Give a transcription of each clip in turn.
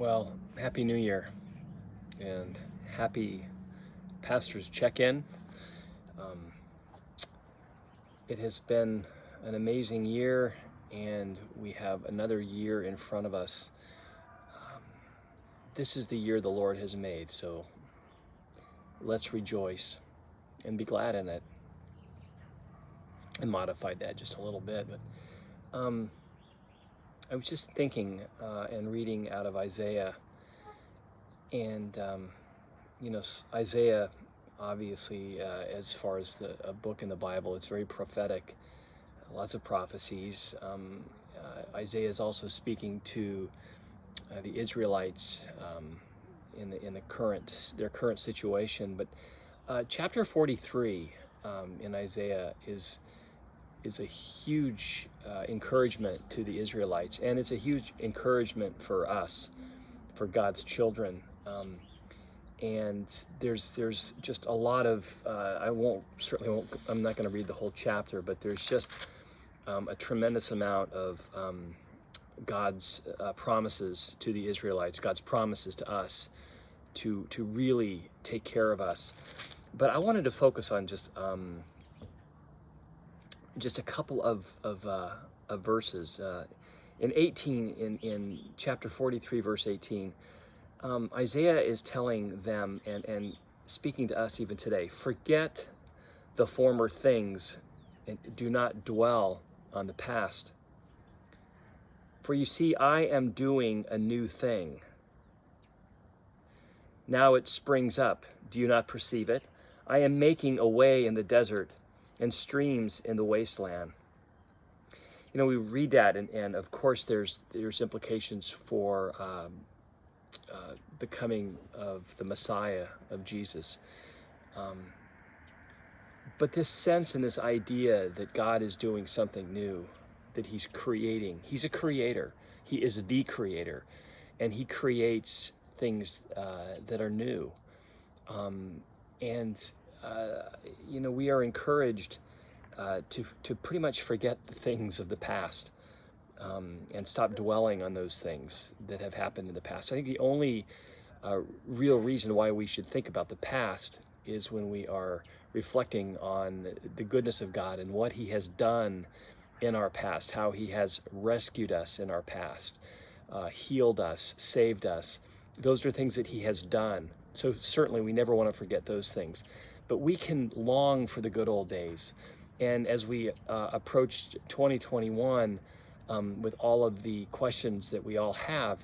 Well, Happy New Year and happy Pastor's Check-In. Um, it has been an amazing year, and we have another year in front of us. This is the year the Lord has made, so let's rejoice and be glad in it. I modified that just a little bit, but I was just thinking and reading out of Isaiah, and Isaiah, obviously, as far as a book in the Bible, it's very prophetic, lots of prophecies. Isaiah is also speaking to the Israelites in their current situation. But chapter 43 in Isaiah is a huge encouragement to the Israelites, and it's a huge encouragement for us, for God's children. And there's just a lot of I'm not going to read the whole chapter, but there's just a tremendous amount of God's promises to the Israelites, God's promises to us to really take care of us. But I wanted to focus on just a couple of verses. In chapter 43, verse 18, Isaiah is telling them and speaking to us even today, forget the former things and do not dwell on the past. For you see, I am doing a new thing. Now it springs up. Do you not perceive it? I am making a way in the desert and streams in the wasteland. You know, we read that, and of course there's implications for the coming of the Messiah, of Jesus. But this sense and this idea that God is doing something new, that he's creating. He's a creator. He is the creator, and he creates things that are new. We are encouraged to pretty much forget the things of the past and stop dwelling on those things that have happened in the past. I think the only real reason why we should think about the past is when we are reflecting on the goodness of God and what he has done in our past, how he has rescued us in our past, healed us, saved us. Those are things that he has done. So certainly we never want to forget those things. But we can long for the good old days. And as we approach 2021, with all of the questions that we all have,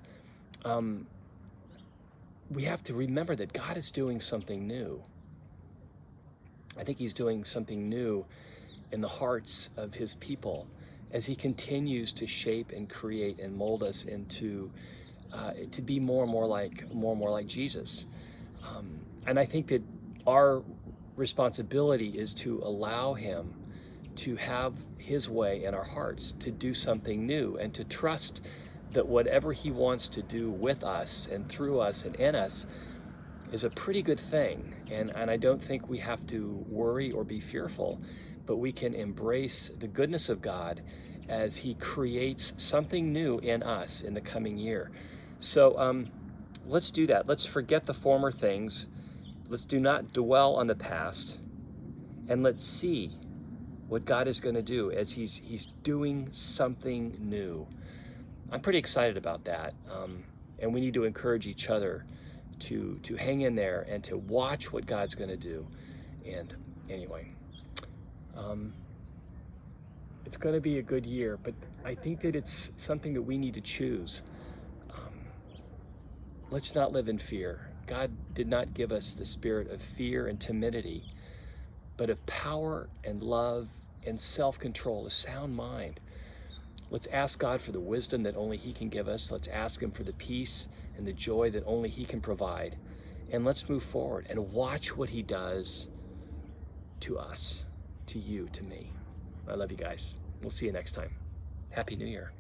we have to remember that God is doing something new. I think he's doing something new in the hearts of his people as he continues to shape and create and mold us into to be more and more like Jesus. And I think that our responsibility is to allow him to have his way in our hearts, to do something new, and to trust that whatever he wants to do with us and through us and in us is a pretty good thing. And I don't think we have to worry or be fearful, but we can embrace the goodness of God as he creates something new in us in the coming year. So let's do that. Let's forget the former things. Let's do not dwell on the past, and let's see what God is going to do as he's doing something new. I'm pretty excited about that, and we need to encourage each other to hang in there and to watch what God's going to do. And anyway, it's going to be a good year, but I think that it's something that we need to choose. Let's not live in fear. God did not give us the spirit of fear and timidity, but of power and love and self-control, a sound mind. Let's ask God for the wisdom that only he can give us. Let's ask him for the peace and the joy that only he can provide. And let's move forward and watch what he does to us, to you, to me. I love you guys. We'll see you next time. Happy New Year.